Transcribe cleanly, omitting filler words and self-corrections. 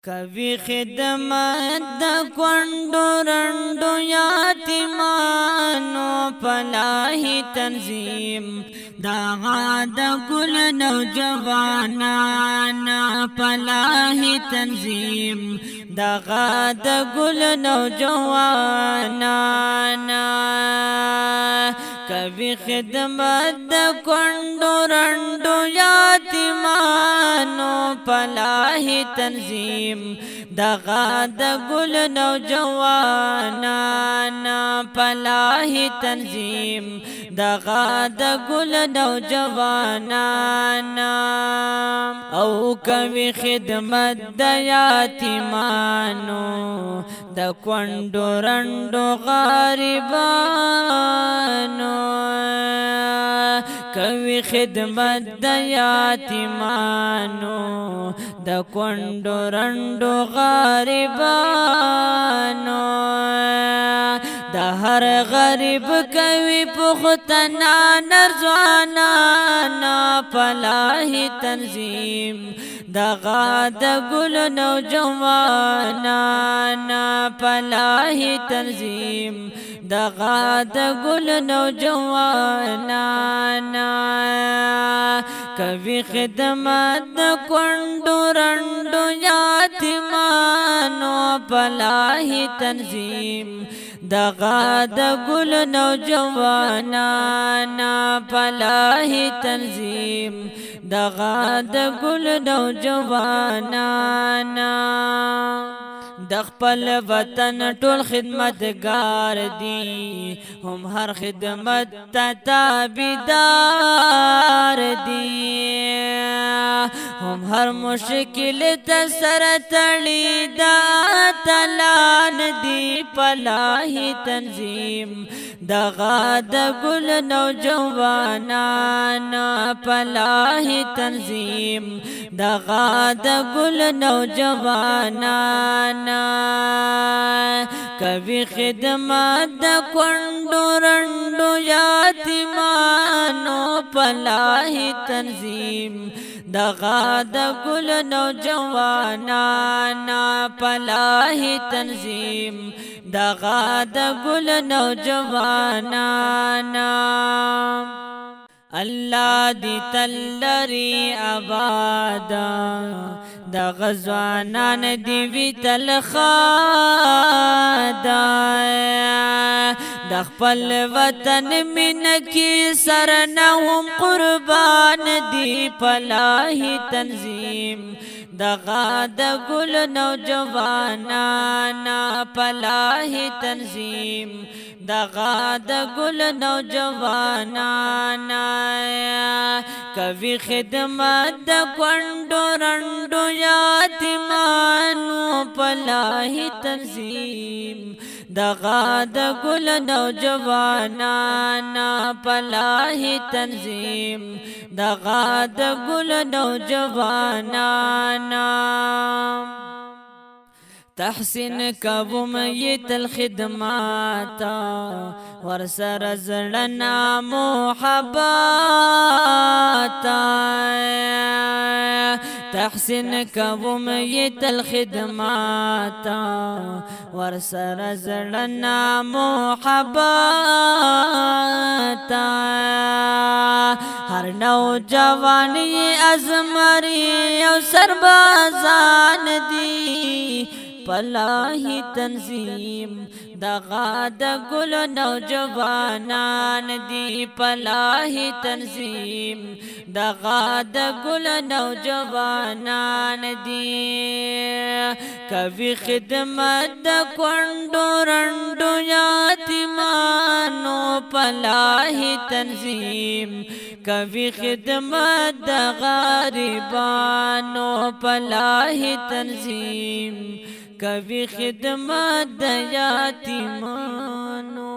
کوي خدمت د کونډو رنډو یتیمانو فلاحي تنظیم دغه د ګل نوجوانان فلاحي تنظیم دغه د ګل نوجوانان کوي خدمت د کونډو رنډو یتیمانو فلاحي تنظیم دغه د ګل نوجوانان فلاحي تنظیم دغه د ګل نوجوانان او کوي خدمت د یتیمانو د کونډو رنډو غریبانو کوي خدمت د یتیمانو د کونډو رنډو غریبانو د هر غریب کوي پختنا نرځوانان فلاحي تنظیم دغه د ګل نوجوانان فلاحي تنظیم دغه د ګل نوجوانان کوي خدمت د کونډو رنډو یتیمانو فلاحي تنظیم دغه د ګل نوجوانان فلاحي تنظیم دغه د ګل نوجوانان د خپل وطن ټول خدمتګار دي هم هر خدمت ته تابعدار دي هم هر مشکل ته سره تړي دا تلان دي فلاحي تنظیم دغه د ګل نوجوانان فلاحي تنظیم دغه د ګل نوجوانان کوي خدمت د کونډو رنډو یتیمانو فلاحي تنظیم دغه د ګل نوجوانان فلاحي تنظیم دغه د ګل نوجوانان الله دی تلری آبادا د غزوانان دی وی تلخادا د خپل وطن من کی سر نهم قربان دی فلاحي تنظیم دغه د ګل نوجوانان فلاحي تنظیم دغه د ګل نوجوانان کوي خدمت د کونډو رنډو یتیمانو فلاحي تنظیم دغه د ګل نوجوانان فلاحي تنظیم دغه د ګل نوجوانان تحسین کوم یت الخدمات ورسر زړنا محبات تحسین کوم یت الخدمات ورسر زړنا محبات هر نوجوان ازمری او سربازان دی فلاحي تنظیم دغه د ګل نوجوانان دی فلاحي تنظیم دغه د ګل نوجوانان دی کوي خدمت د کونډو رنډو یتیمانو فلاحي تنظیم کوي خدمت د غریبانو فلاحي تنظیم کوي خدمت د یتیمانو